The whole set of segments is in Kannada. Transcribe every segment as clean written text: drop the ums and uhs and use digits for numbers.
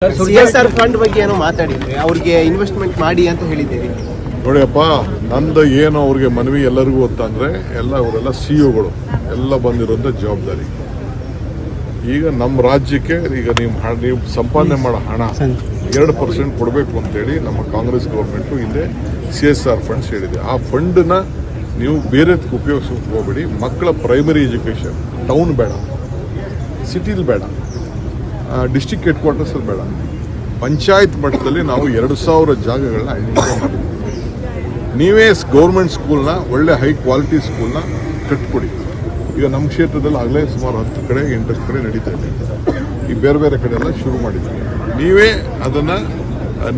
CSR ಫಂಡ್ ಬಗ್ಗೆ ಏನೋ ಮಾತಾಡಿದ್ರಿ, ಅವ್ರಿಗೆ ಇನ್ವೆಸ್ಟ್ಮೆಂಟ್ ಮಾಡಿ ಅಂತ ಹೇಳಿದ್ದೀರಿ. ನೋಡಿಯಪ್ಪ, ನಂದು ಏನು ಅವ್ರಿಗೆ ಮನವಿ ಎಲ್ಲರಿಗೂ ಗೊತ್ತಂದ್ರೆ ಅವರೆಲ್ಲ ಸಿಇಒಗಳು ಎಲ್ಲ ಬಂದಿರೋಂಥ ಜವಾಬ್ದಾರಿ. ಈಗ ನಮ್ಮ ರಾಜ್ಯಕ್ಕೆ ಈಗ ನೀವು ಸಂಪಾದನೆ ಮಾಡೋ ಹಣ 2% ಕೊಡಬೇಕು ಅಂತೇಳಿ ನಮ್ಮ ಕಾಂಗ್ರೆಸ್ ಗೌರ್ಮೆಂಟು ಹಿಂದೆ CSR ಫಂಡ್ಸ್ ಹೇಳಿದೆ. ಆ ಫಂಡನ್ನ ನೀವು ಬೇರೆದಕ್ಕೆ ಉಪಯೋಗಿಸೋಕೆ ಹೋಗ್ಬೇಡಿ. ಮಕ್ಕಳ ಪ್ರೈಮರಿ ಎಜುಕೇಷನ್ ಟೌನ್ ಬೇಡ, ಸಿಟಿಲಿ ಬೇಡ, ಡಿಸ್ಟ್ರಿಕ್ಟ್ ಹೆಡ್ ಕ್ವಾರ್ಟರ್ಸಲ್ಲಿ ಬೇಡ, ಪಂಚಾಯತ್ ಮಟ್ಟದಲ್ಲಿ ನಾವು 2000 ಜಾಗಗಳನ್ನ ಐಡೆಂಟಿಫೈ ಮಾಡಿದ್ದೀವಿ. ನೀವೇ ಗೌರ್ಮೆಂಟ್ ಸ್ಕೂಲ್ನ ಒಳ್ಳೆ ಹೈ ಕ್ವಾಲಿಟಿ ಸ್ಕೂಲ್ನ ಕಟ್ಕೊಡಿ. ಈಗ ನಮ್ಮ ಕ್ಷೇತ್ರದಲ್ಲಿ ಆಗಲೇ ಸುಮಾರು 10 ಕಡೆ 8 ಕಡೆ ನಡೀತಾ ಇದೆ. ಈ ಬೇರೆ ಬೇರೆ ಕಡೆ ಎಲ್ಲ ಶುರು ಮಾಡಿದ್ದೀವಿ. ನೀವೇ ಅದನ್ನು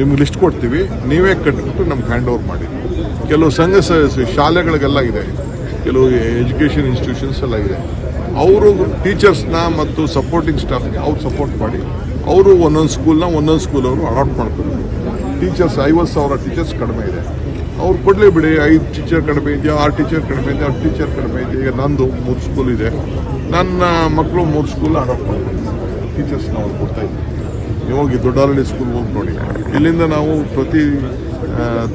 ನಿಮ್ಗೆ ಲಿಸ್ಟ್ ಕೊಡ್ತೀವಿ, ನೀವೇ ಕಟ್ಬಿಟ್ಟು ನಮ್ಗೆ ಹ್ಯಾಂಡ್ ಓವರ್ ಮಾಡಿ. ಕೆಲವು ಸಂಘ ಶಾಲೆಗಳಿಗೆಲ್ಲ ಇದೆ, ಕೆಲವು ಎಜುಕೇಷನ್ ಇನ್ಸ್ಟಿಟ್ಯೂಷನ್ಸ್ ಎಲ್ಲ ಇದೆ. ಅವರು ಟೀಚರ್ಸ್ನ ಮತ್ತು ಸಪೋರ್ಟಿಂಗ್ ಸ್ಟಾಫ್ಗೆ ಅವ್ರು ಸಪೋರ್ಟ್ ಮಾಡಿ ಅವರು ಒಂದೊಂದು ಸ್ಕೂಲ್ ಅವರು ಅಲಾಟ್ ಮಾಡ್ಕೊಬೇಕು. ಟೀಚರ್ಸ್ 50,000 ಟೀಚರ್ಸ್ ಕಡಿಮೆ ಇದೆ, ಅವ್ರು ಕೊಡಲೇ ಬಿಡಿ. 5 ಟೀಚರ್ ಕಡಿಮೆ ಇದೆಯಾ, 6 ಟೀಚರ್ ಕಡಿಮೆ ಇದೆಯಾ, 10 ಟೀಚರ್ ಕಡಿಮೆ ಇದೆ. ಈಗ ನಂದು 3 ಸ್ಕೂಲ್ ಇದೆ, ನನ್ನ ಮಕ್ಕಳು 3 ಸ್ಕೂಲ್ ಅಡಾಪ್ಟ್ ಮಾಡ್ಕೊಂಡು ಟೀಚರ್ಸ್ನ ಅವ್ರು ಕೊಡ್ತಾ ಇದ್ದೀವಿ. ನೀವು ಹೋಗಿ ದೊಡ್ಡಹಳ್ಳಿ ಸ್ಕೂಲ್ಗೆ ಹೋಗಿ ನೋಡಿ, ಇಲ್ಲಿಂದ ನಾವು ಪ್ರತಿ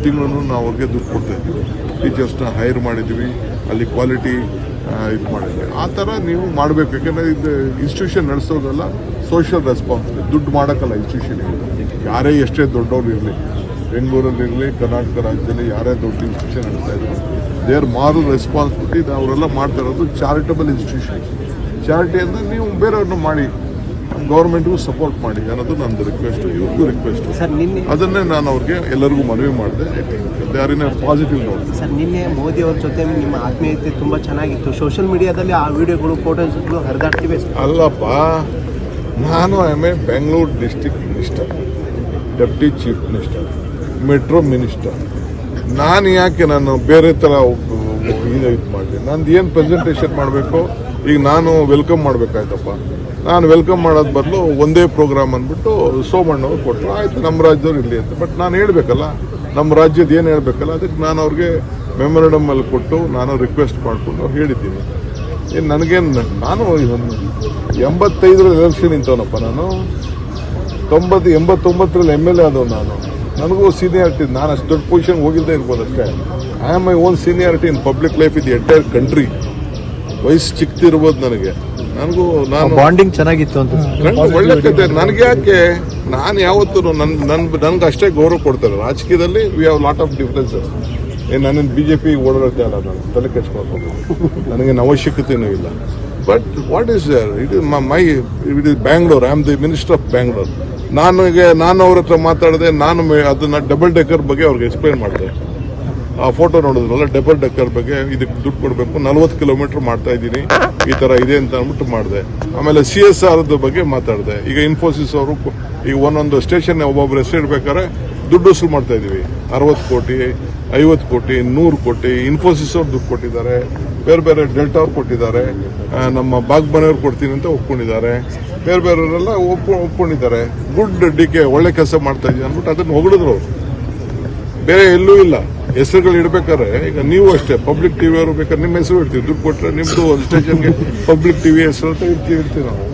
ತಿಂಗಳು ನಾವು ಅವ್ರಿಗೆ ದುಡ್ಡು ಕೊಡ್ತಾ ಇದ್ದೀವಿ. ಟೀಚರ್ಸ್ನ ಹೈರ್ ಮಾಡಿದ್ದೀವಿ, ಅಲ್ಲಿ ಕ್ವಾಲಿಟಿ ಇದು ಮಾಡಿದ್ವಿ. ಆ ಥರ ನೀವು ಮಾಡಬೇಕು. ಯಾಕೆಂದರೆ ಇದು ಇನ್ಸ್ಟಿಟ್ಯೂಷನ್ ನಡೆಸೋದಲ್ಲ, ಸೋಷಿಯಲ್ ರೆಸ್ಪಾನ್ಸಿಬಿಲಿಟಿ. ದುಡ್ಡು ಮಾಡೋಕ್ಕಲ್ಲ ಇನ್ಸ್ಟಿಟ್ಯೂಷನ್. ಯಾರೇ ಎಷ್ಟೇ ದೊಡ್ಡವ್ರು ಇರಲಿ, ಬೆಂಗಳೂರಲ್ಲಿರಲಿ, ಕರ್ನಾಟಕ ರಾಜ್ಯದಲ್ಲಿ ಯಾರೇ ದೊಡ್ಡ ಇನ್ಸ್ಟಿಟ್ಯೂಷನ್ ನಡೆಸ್ತಾ ಇದ್ರು, ದೇರ್ ಮಾರಲ್ ರೆಸ್ಪಾನ್ಸಿಬಿಲಿಟಿ. ಅವರೆಲ್ಲ ಮಾಡ್ತಾ ಇರೋದು ಚಾರಿಟಬಲ್ ಇನ್ಸ್ಟಿಟ್ಯೂಷನ್. ಚಾರಿಟಿ ಅಂದರೆ ನೀವು ಬೇರೆಯವ್ರನ್ನ ಮಾಡಿ, ಗೌರ್ಮೆಂಟ್ಗೂ ಸಪೋರ್ಟ್ ಮಾಡಿ ಅನ್ನೋದು ನಂದು ರಿಕ್ವೆಸ್ಟ್, ಇವ್ರಿಗೂ ರಿಕ್ವೆಸ್ಟ್. ಅದನ್ನೇ ನಾನು ಅವ್ರಿಗೆ ಎಲ್ಲರಿಗೂ ಮನವಿ ಮಾಡಿದೆ. ಯಾರಿನ ಪಾಸಿಟಿವ್ ನೋಡಿ. ಸರ್, ನಿನ್ನೆ ಮೋದಿ ಅವ್ರ ಜೊತೆ ನಿಮ್ಮ ಆತ್ಮೀಯತೆ ತುಂಬ ಚೆನ್ನಾಗಿತ್ತು. ಸೋಷಿಯಲ್ ಮೀಡಿಯಾದಲ್ಲಿ ಆ ವಿಡಿಯೋಗಳು, ಫೋಟೋಸ್ಗಳು ಹರಿದಾಡ್ತಿವೆ. ಅಲ್ಲಪ್ಪ, ನಾನು Bengaluru district minister, deputy chief minister, metro minister. ನಾನು ಯಾಕೆ ನಾನು ಬೇರೆ ಥರ ಇದು ಮಾಡಲಿ? ನಂದು ಏನು ಪ್ರೆಸೆಂಟೇಷನ್ ಮಾಡಬೇಕು? ಈಗ ನಾನು ವೆಲ್ಕಮ್ ಮಾಡಬೇಕಾಯ್ತಪ್ಪ. ನಾನು ವೆಲ್ಕಮ್ ಮಾಡೋದು ಬದಲು ಒಂದೇ ಪ್ರೋಗ್ರಾಮ್ ಅಂದ್ಬಿಟ್ಟು ಸೋಮಣ್ಣವ್ರು ಕೊಟ್ಟರು, ಆಯಿತು ನಮ್ಮ ರಾಜ್ಯದವ್ರು ಇರಲಿ ಅಂತ. ಬಟ್ ನಾನು ಹೇಳಬೇಕಲ್ಲ, ನಮ್ಮ ರಾಜ್ಯದ ಏನು ಹೇಳಬೇಕಲ್ಲ, ಅದಕ್ಕೆ ನಾನು ಅವ್ರಿಗೆ ಮೆಮೊರಂಡಮಲ್ಲಿ ಕೊಟ್ಟು ನಾನು ರಿಕ್ವೆಸ್ಟ್ ಮಾಡಿಕೊಂಡು ಹೇಳಿದ್ದೀನಿ. ಏನು ನನಗೇನು, ನಾನು 85 ಎಲೆಕ್ಷನ್ ನಿಂತವನಪ್ಪ. ನಾನು 89 MLA ಆದವು. ನನಗೂ ಸೀನಿಯಾರಿಟಿ. ನಾನು ಅಷ್ಟು ದೊಡ್ಡ ಪೊಸಿಷನ್ಗೆ ಹೋಗಿದ್ದೇ ಇರ್ಬೋದು ಅಷ್ಟೇ. I am my own seniority in public life in the entire country. ವಯಸ್ಸು ಚಿಕ್ಕದಿರ್ಬೋದು ನನಗೆ, ನಾನು ಬಾಂಡಿಂಗ್ ಚೆನ್ನಾಗಿತ್ತು ಅಂತ ಒಳ್ಳೆ ಕತೆ. ನನಗೆ ಯಾಕೆ, ನಾನು ಯಾವತ್ತೂ ನನ್ಗೆ ಅಷ್ಟೇ ಗೌರವ ಕೊಡ್ತಾರೆ. ರಾಜಕೀಯದಲ್ಲಿ we have lot of differences. ನಾನೇನು BJP ಓಡಾಡುತ್ತೆ ಅಲ್ಲ, ನಾನು ತಲೆ ಕೆಡ್ಸ್ಕೊಳ್ಬೋದು, ನನಗೇನು ಅವಶ್ಯಕತೆಯೂ ಇಲ್ಲ. But what is there, it is Bangalore. I am the minister of Bangalore. ನಾನು ಅವ್ರ ಹತ್ರ ಮಾತಾಡಿದೆ. ನಾನು ಅದನ್ನ ಡಬಲ್ ಡೆಕ್ಕರ್ ಬಗ್ಗೆ ಅವ್ರಿಗೆ ಎಕ್ಸ್ಪ್ಲೈನ್ ಮಾಡಿದೆ. ಆ ಫೋಟೋ ನೋಡಿದ್ರಲ್ಲ, ಡಬಲ್ ಡೆಕ್ಕರ್ ಬಗ್ಗೆ, ಇದಕ್ಕೆ ದುಡ್ಡು ಕೊಡಬೇಕು, 40 ಕಿಲೋಮೀಟರ್ ಮಾಡ್ತಾ ಇದ್ದೀನಿ, ಈ ಥರ ಇದೆ ಅಂತ ಅಂದ್ಬಿಟ್ಟು ಮಾಡಿದೆ. ಆಮೇಲೆ CSR ಬಗ್ಗೆ ಮಾತಾಡಿದೆ. ಈಗ ಇನ್ಫೋಸಿಸ್ ಅವರು ಈಗ ಒಂದೊಂದು ಸ್ಟೇಷನ್ ಒಬ್ಬೊಬ್ಬರು ಹೆಸರು ಇಡ್ಬೇಕಾದ್ರೆ ದುಡ್ಡು ವಸೂಲು ಮಾಡ್ತಾ ಇದ್ದೀವಿ. 60 ಕೋಟಿ, 50 ಕೋಟಿ, 100 ಕೋಟಿ ಇನ್ಫೋಸಿಸ್ ಅವ್ರು ದುಡ್ಡು ಕೊಟ್ಟಿದ್ದಾರೆ. ಬೇರೆ ಬೇರೆ ಡೆಲ್ಟಾ ಅವ್ರು ಕೊಟ್ಟಿದ್ದಾರೆ. ನಮ್ಮ ಬಾಗ್ಮನೆಯವ್ರು ಕೊಡ್ತೀನಿ ಅಂತ ಒಪ್ಕೊಂಡಿದ್ದಾರೆ. ಬೇರೆ ಬೇರೆಯವರೆಲ್ಲ ಒಪ್ಕೊಂಡಿದ್ದಾರೆ. ಗುಡ್ DK ಒಳ್ಳೆ ಕೆಲಸ ಮಾಡ್ತಾ ಇದ್ದೀವಿ ಅಂದ್ಬಿಟ್ಟು ಅದನ್ನು ಹೊಗಳಿದ್ರು. ಬೇರೆ ಎಲ್ಲೂ ಇಲ್ಲ. ಹೆಸರುಗಳು ಇಡ್ಬೇಕಾದ್ರೆ ಈಗ ನೀವು ಅಷ್ಟೇ, ಪಬ್ಲಿಕ್ ಟಿವಿ ಅವರು ಬೇಕಾದ್ರೆ ನಿಮ್ಮ ಹೆಸರು ಇಡ್ತೀವಿ. ದುಡ್ಡು ಕೊಟ್ಟರೆ ನಿಮ್ಮದು ಒಂದು ಸ್ಟೇಷನ್ಗೆ ಪಬ್ಲಿಕ್ ಟಿವಿ ಹೆಸರು ಅಂತ ಇರ್ತೀವಿ ನಾವು.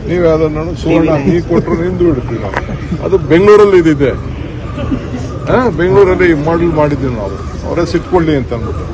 ನೀವು ಯಾವ್ದನ್ನ ಸುವರ್ಣ ನೀವು ಕೊಟ್ಟರು ನಿಮ್ದು ಇಡ್ತೀವಿ ನಾವು. ಅದು ಬೆಂಗಳೂರಲ್ಲಿ ಇದಿದೆ. ಬೆಂಗಳೂರಲ್ಲಿ ಮಾಡೆಲ್ ಮಾಡಿದ್ದೀವಿ ನಾವು, ಅವರೇ ಸಿಟ್ಕೊಳ್ಳಿ ಅಂತ ಅಂದ್ಬಿಟ್ಟು.